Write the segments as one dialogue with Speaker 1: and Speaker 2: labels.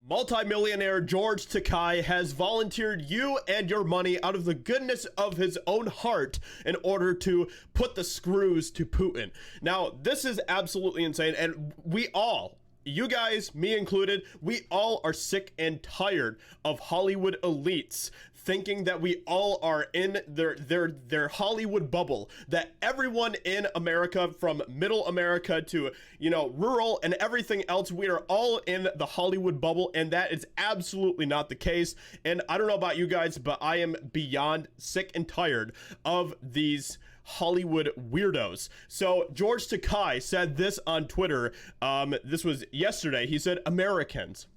Speaker 1: Multi-millionaire George Takei has volunteered you and your money out of the goodness of his own heart in order to put the screws to Putin. Now, this is absolutely insane, and we all, you guys, me included, we all are sick and tired of Hollywood elites thinking that we all are in their Hollywood bubble, that everyone in America, from middle America to, you know, rural and everything else, we are all in the Hollywood bubble, and that is absolutely not the case. And I don't know about you guys, but I am beyond sick and tired of these Hollywood weirdos. So George Takei said this on Twitter. This was yesterday. He said, "Americans,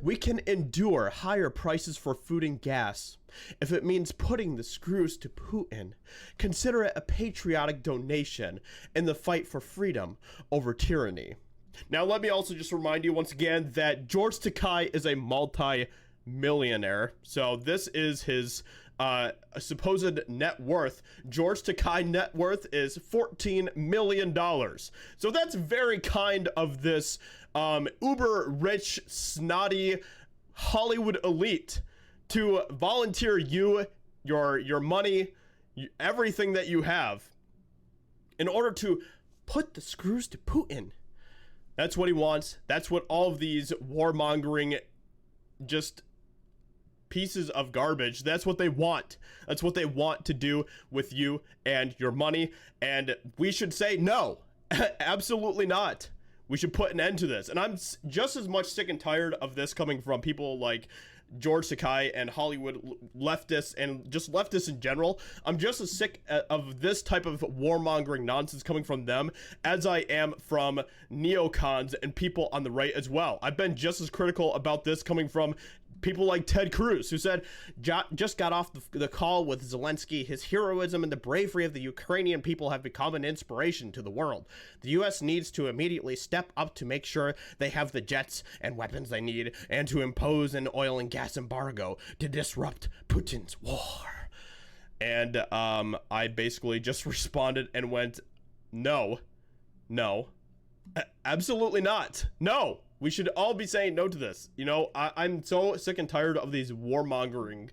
Speaker 1: we can endure higher prices for food and gas if it means putting the screws to Putin. Consider it a patriotic donation in the fight for freedom over tyranny." Now, let me also just remind you once again that George Takei is a multi-millionaire. So this is his supposed net worth. George Takei net worth is $14 million. So that's very kind of this uber rich, snotty Hollywood elite to volunteer you, your money, everything that you have in order to put the screws to Putin. That's what he wants. That's what all of these warmongering just pieces of garbage, that's what they want. That's what they want to do with you and your money. And we should say no. Absolutely not. We should put an end to this. And I'm just as much sick and tired of this coming from people like George Takei and Hollywood leftists and just leftists in general. I'm just as sick of this type of warmongering nonsense coming from them as I am from neocons and people on the right as well. I've been just as critical about this coming from people like Ted Cruz, who said, just got off the call with Zelensky. His heroism and the bravery of the Ukrainian people have become an inspiration to the world. The U.S. needs to immediately step up to make sure they have the jets and weapons they need, and to impose an oil and gas embargo to disrupt Putin's war. And I basically just responded and went, no, absolutely not. No. We should all be saying no to this. You know, I'm so sick and tired of these warmongering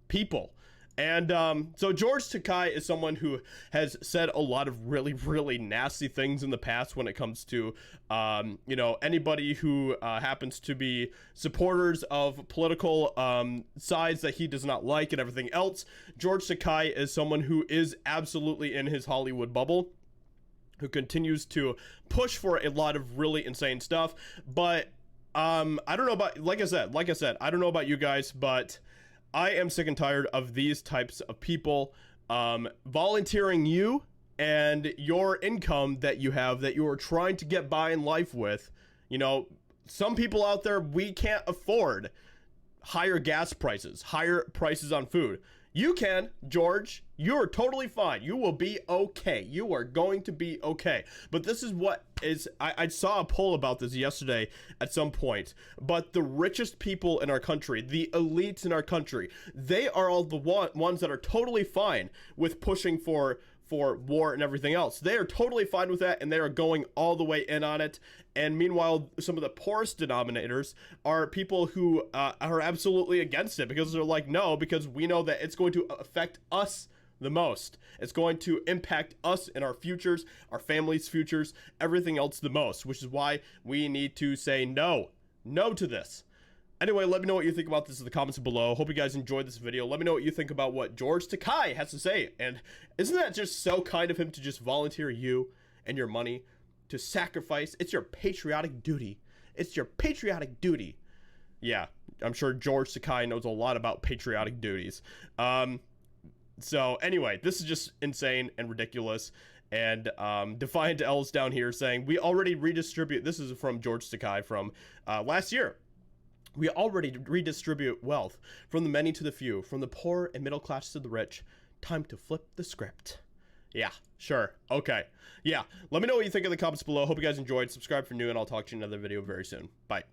Speaker 1: people. And so George Takei is someone who has said a lot of really, really nasty things in the past when it comes to, you know, anybody who happens to be supporters of political sides that he does not like and everything else. George Takei is someone who is absolutely in his Hollywood bubble, who continues to push for a lot of really insane stuff. But I don't know about, like I said, I don't know about you guys, but I am sick and tired of these types of people volunteering you and your income that you have, that you are trying to get by in life with. You know, some people out there, we can't afford higher gas prices, higher prices on food. You can, George. You're totally fine. You will be okay. You are going to be okay. But this is what is, I saw a poll about this yesterday at some point, but the richest people in our country, the elites in our country, they are all the ones that are totally fine with pushing for war and everything else. They are totally fine with that, and they are going all the way in on it. And meanwhile, some of the poorest denominators are people who are absolutely against it, because they're like, no, because we know that it's going to affect us the most. It's going to impact us in our futures, our families' futures, everything else the most, which is why we need to say no to this. Anyway, let me know what you think about this in the comments below. Hope you guys enjoyed this video. Let me know what you think about what George Takei has to say. And isn't that just so kind of him to just volunteer you and your money to sacrifice? It's your patriotic duty. It's your patriotic duty. Yeah, I'm sure George Takei knows a lot about patriotic duties. So anyway, this is just insane and ridiculous. And Defiant L's down here saying, we already redistribute. This is from George Takei from last year. We already redistribute wealth from the many to the few, from the poor and middle class to the rich. Time to flip the script. Yeah, sure. Okay. Yeah. Let me know what you think in the comments below. Hope you guys enjoyed. Subscribe for new, and I'll talk to you in another video very soon. Bye.